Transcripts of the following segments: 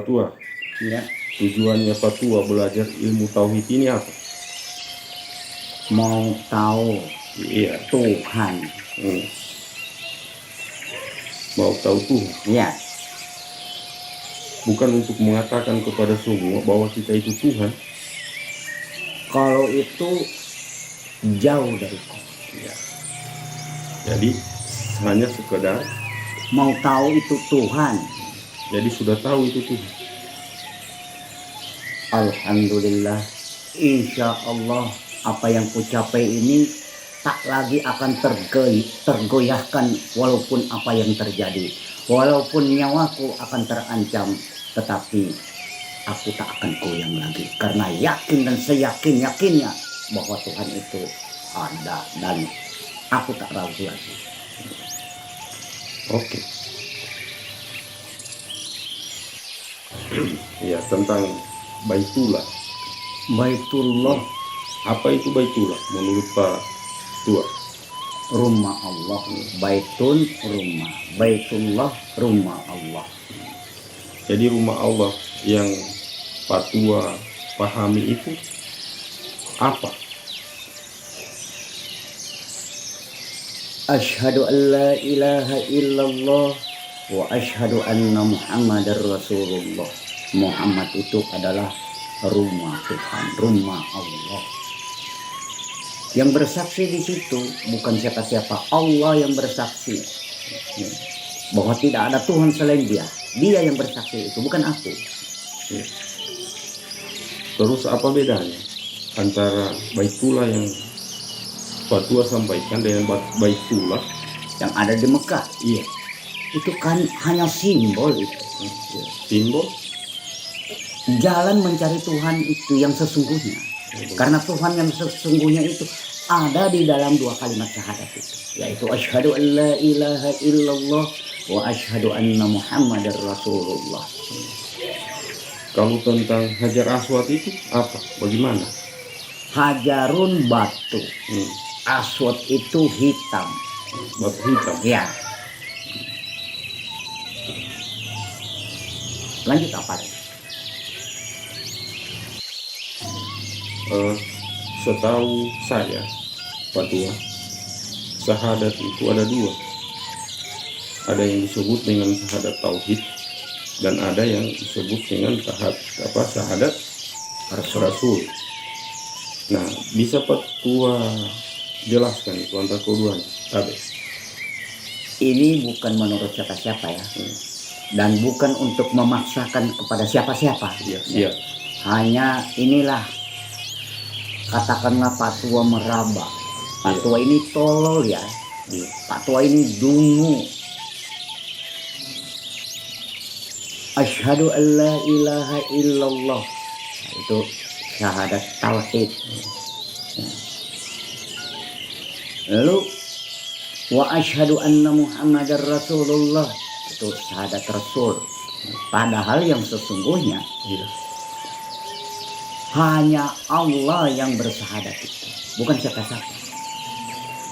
Tua. Ya. Tujuannya Pak Tua belajar ilmu tauhid ini apa? Mau tahu Iya. Tuhan. Mau tahu Tuhan. Ya. Bukan untuk mengatakan kepada semua bahwa kita itu Tuhan. Kalau itu jauh dariku. Ya. Jadi hanya sekedar mau tahu itu Tuhan. Jadi sudah tahu itu Tuhan. Alhamdulillah, insya Allah apa yang ku capai ini tak lagi akan tergoyahkan walaupun apa yang terjadi. Walaupun nyawaku akan terancam, tetapi aku tak akan goyang lagi. Karena yakin dan seyakin-yakinnya bahwa Tuhan itu ada dan aku tak ragu lagi. Oke. Ya, tentang Baitullah. Baitullah. Apa itu Baitullah menurut Pak Tua? Rumah Allah. Baitun rumah. Baitullah rumah Allah. Jadi rumah Allah yang Pak Tua pahami itu apa? Asyhadu an la ilaha illallah wa asyhadu anna Muhammadar Rasulullah. Muhammad itu adalah rumah Tuhan, rumah Allah. Yang bersaksi di situ bukan siapa-siapa, Allah yang bersaksi bahwa tidak ada Tuhan selain Dia. Dia yang bersaksi itu, bukan aku. Terus apa bedanya antara Baitullah yang Pak Tua sampaikan dengan Baitullah yang ada di Mekah? Iya. Itu kan hanya simbol itu. Simbol jalan mencari Tuhan itu yang sesungguhnya. Karena Tuhan yang sesungguhnya itu ada di dalam dua kalimat syahadat itu, yaitu asyhadu an la ilaha illallah wa asyhadu anna Muhammadar Rasulullah. Kalau tentang Hajar Aswad itu apa? Bagaimana? Hajarun batu, Aswad itu hitam. Batu hitam. Ya. Lanjut apa? Setahu saya, Pak Tua, syahadat itu ada dua. Ada yang disebut dengan syahadat tauhid dan ada yang disebut dengan syahadat rasul. Nah, bisa Pak Tua jelaskan itu antara keduanya? Ini bukan menurut siapa-siapa ya, dan bukan untuk memaksakan kepada siapa-siapa. Iya. Hanya inilah, katakanlah Pak Tua meraba. Pak Tua ini tolol ya. Pak Tua ini dungu. Asyhadu an la ilaha illallah. Itu syahadat tauhid. Lalu wa asyhadu anna Muhammadar Rasulullah. Itu syahadat Rasul. Padahal yang sesungguhnya hanya Allah yang bersyahadat itu, bukan siapa-siapa.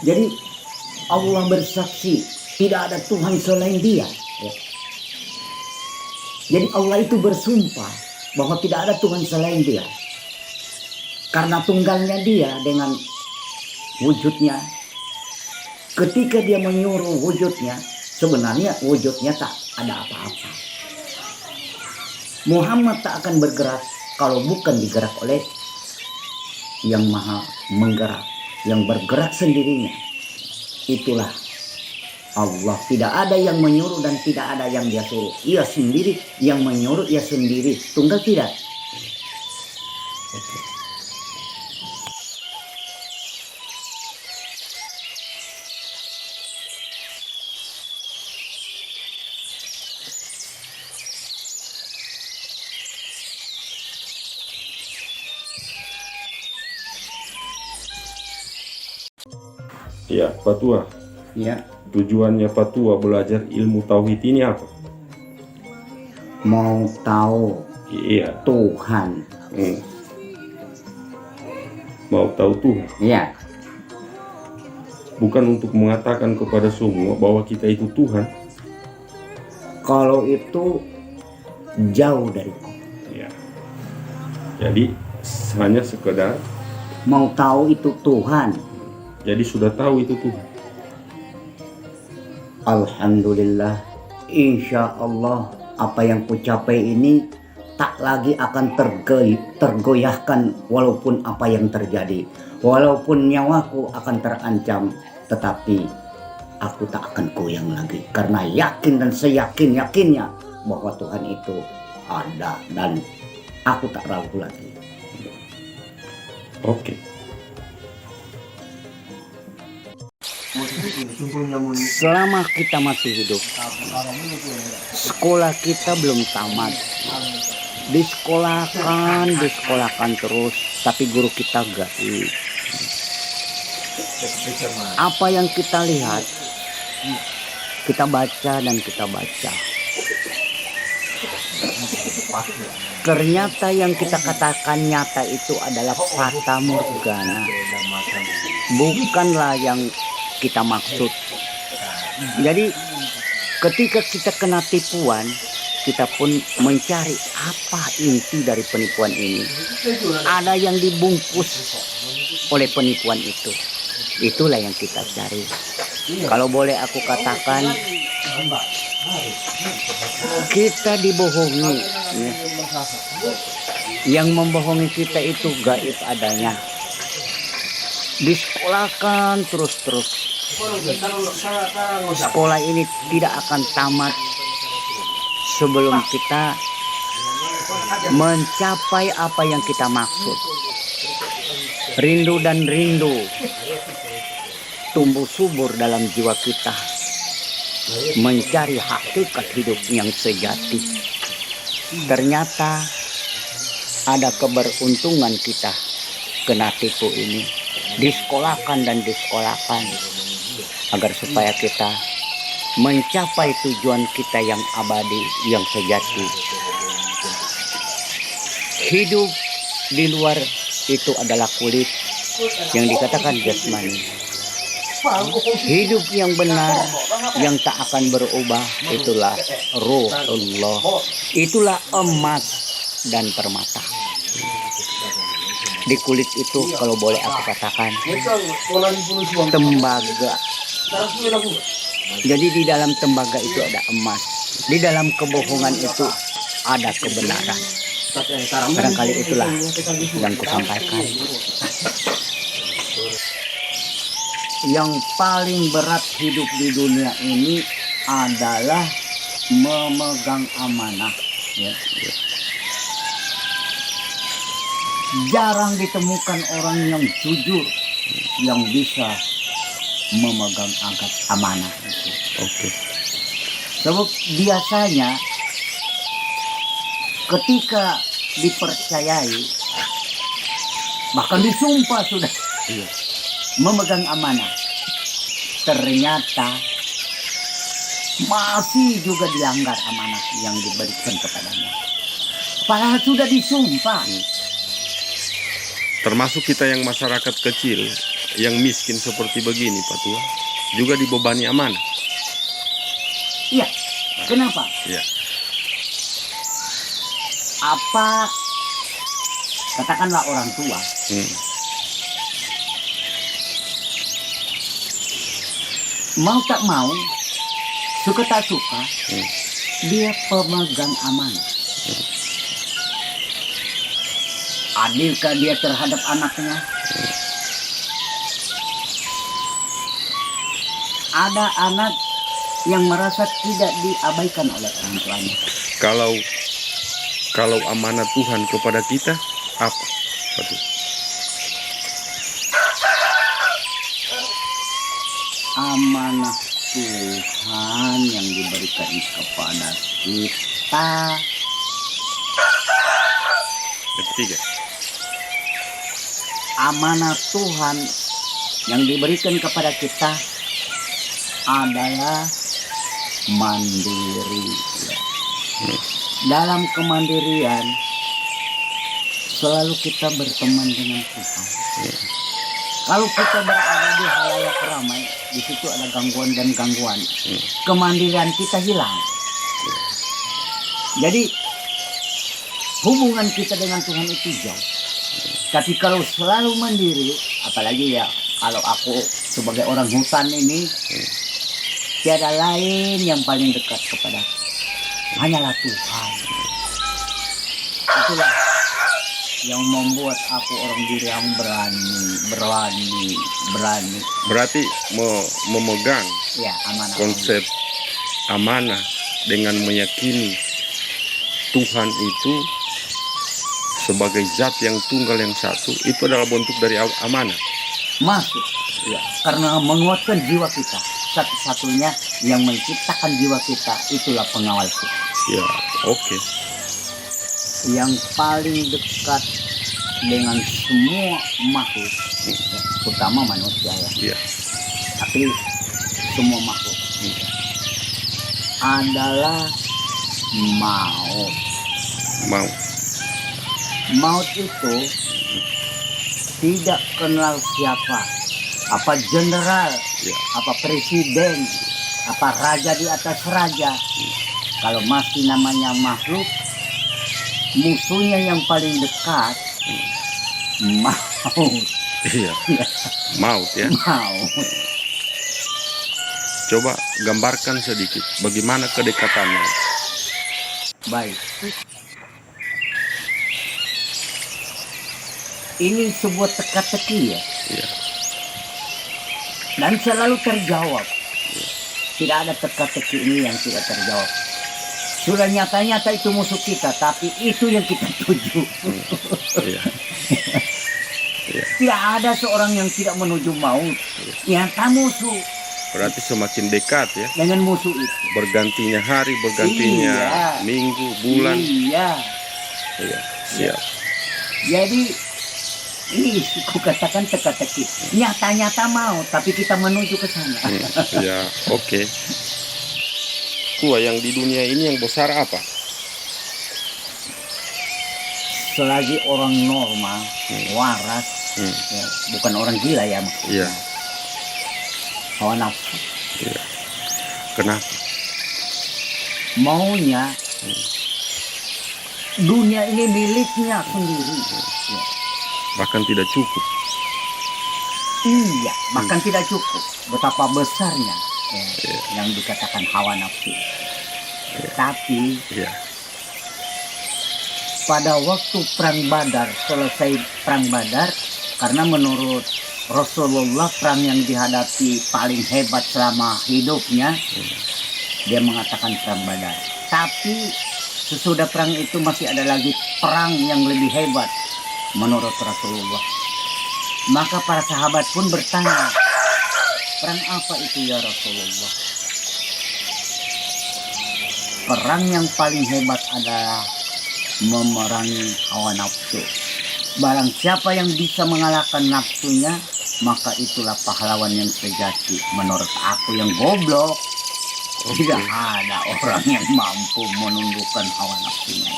Jadi Allah bersaksi tidak ada Tuhan selain Dia. Jadi Allah itu bersumpah bahwa tidak ada Tuhan selain Dia. Karena tunggalnya Dia dengan wujudnya. Ketika Dia menyuruh wujudnya, sebenarnya wujudnya tak ada apa-apa. Muhammad tak akan bergerak kalau bukan digerak oleh yang maha menggerak, yang bergerak sendirinya. Itulah Allah. Tidak ada yang menyuruh dan tidak ada yang Dia suruh. Ia sendiri yang menyuruh, Ia sendiri. Tunggal tidak. Ya, Pak Tua. Ya. Tujuannya Pak Tua belajar ilmu tauhid ini apa? Mau tahu Tuhan. Mau tahu Tuhan. Ya. Bukan untuk mengatakan kepada semua bahwa kita itu Tuhan. Kalau itu jauh dariku. Ya. Jadi hanya sekedar Mau tahu itu Tuhan. jadi sudah tahu itu Tuhan. Alhamdulillah, insya Allah apa yang ku capai ini tak lagi akan tergoyahkan walaupun apa yang terjadi. Walaupun nyawaku akan terancam, tetapi aku tak akan goyang lagi. Karena yakin dan seyakin-yakinnya bahwa Tuhan itu ada dan aku tak ragu lagi. Oke. Selama kita masih hidup, sekolah kita belum tamat. Disekolahkan terus, tapi guru kita gaib. Apa yang kita lihat, kita baca dan kita baca. Ternyata yang kita katakan nyata itu adalah fata morgana, bukanlah yang kita maksud. Jadi ketika kita kena tipuan, kita pun mencari apa inti dari penipuan ini. Ada yang dibungkus oleh penipuan itu. Itulah yang kita cari. Kalau boleh aku katakan, kita dibohongi. Ya. Yang membohongi kita itu gaib adanya. Disekolahkan terus-terus. Sekolah ini tidak akan tamat sebelum kita mencapai apa yang kita maksud. Rindu dan rindu tumbuh subur dalam jiwa kita, mencari hakikat hidup yang sejati. Ternyata ada keberuntungan kita kena tipu ini. Disekolahkan dan disekolahkan agar supaya kita mencapai tujuan kita yang abadi, yang sejati. Hidup di luar itu adalah kulit yang dikatakan jasmani. Hidup yang benar yang tak akan berubah itulah ruh Allah. Itulah emas dan permata. Di kulit itu kalau boleh aku katakan tembaga. Jadi di dalam tembaga itu ada emas. Di dalam kebohongan itu ada kebenaran. Barangkali itulah yang kusampaikan. Yang paling berat hidup di dunia ini adalah memegang amanah. Ya. Jarang ditemukan orang yang jujur yang bisa memegang amanah itu. Oke. Sebab biasanya ketika dipercayai, bahkan disumpah sudah memegang amanah, ternyata masih juga dilanggar amanah yang diberikan kepadanya. Padahal sudah disumpah. Termasuk kita yang masyarakat kecil, yang miskin seperti begini, Pak Tua, juga dibebani amanah. Iya, kenapa? Ya. Apa, katakanlah orang tua, mau tak mau, suka tak suka, dia pemegang amanah. Adilkah dia terhadap anaknya? Ada anak yang merasa tidak diabaikan oleh orang tuanya. Kalau amanah Tuhan kepada kita apa? Betul. Amanah Tuhan yang diberikan kepada kita. Yang ketiga. Amanah Tuhan yang diberikan kepada kita adalah mandiri. Dalam kemandirian selalu kita berteman dengan Tuhan. Kalau kita berada di halayak ramai, di situ ada gangguan dan gangguan. Kemandirian kita hilang. Jadi hubungan kita dengan Tuhan itu jauh. Tapi kalau selalu mandiri, apalagi ya kalau aku sebagai orang hutan ini, tiada lain yang paling dekat kepada hanyalah Tuhan. Itulah yang membuat aku orang diri yang berani. Berarti memegang Ya, amanah. konsep amanah dengan meyakini Tuhan itu sebagai zat yang tunggal yang satu, itu adalah bentuk dari amanah. Masuk. Ya, karena menguatkan jiwa kita. Satu-satunya yang menciptakan jiwa kita itulah pengawal kita. Ya, oke. Yang paling dekat dengan semua makhluk, terutama manusia ya. Iya. Tapi semua makhluk adalah maut. Mau. Maut itu tidak kenal siapa, apa jenderal, Ya. apa presiden, apa raja di atas raja. Kalau masih namanya makhluk, musuhnya yang paling dekat maut. Iya. Maut ya. Maut. Coba gambarkan sedikit bagaimana kedekatannya. Baik. Ini sebuah teka-teki ya. Iya. Dan selalu terjawab. Tidak ada teka-teki ini yang tidak terjawab. Sudah nyata-nyata itu musuh kita, tapi itu yang kita tuju. Iya. Iya. Tidak ada seorang yang tidak menuju maut. Nyata musuh Berarti semakin dekat ya. dengan musuh itu. Bergantinya hari, bergantinya Iya. minggu, bulan. Iya. Iya. Siap. Jadi ini aku katakan teka-teki. Nyata-nyata mau, tapi kita menuju ke sana. Ya, oke. Tua yang di dunia ini yang besar apa? Selagi orang normal, waras, ya, bukan orang gila ya maksudnya. Iya. Hawa nafsu. Iya. Kenapa? Maunya dunia ini miliknya sendiri. Ya. Bahkan tidak cukup. Iya, bahkan tidak cukup. Betapa besarnya ya, Iya. yang dikatakan hawa nafsu. Tapi Iya. pada waktu perang Badar, selesai perang Badar, karena menurut Rasulullah perang yang dihadapi paling hebat selama hidupnya, dia mengatakan perang Badar. Tapi sesudah perang itu masih ada lagi perang yang lebih hebat menurut Rasulullah. Maka para sahabat pun bertanya, perang apa itu ya Rasulullah? Perang yang paling hebat adalah memerangi hawa nafsu. Barang siapa yang bisa mengalahkan nafsunya, maka itulah pahlawan yang sejati. Menurut aku yang goblok, tidak ada orang yang mampu menundukkan hawa nafsunya.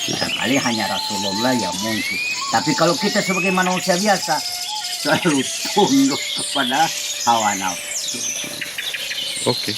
Barangkali hanya Rasulullah yang mungkin. Tapi kalau kita sebagai manusia biasa, selalu tunduk kepada hawa nafsu. Oke.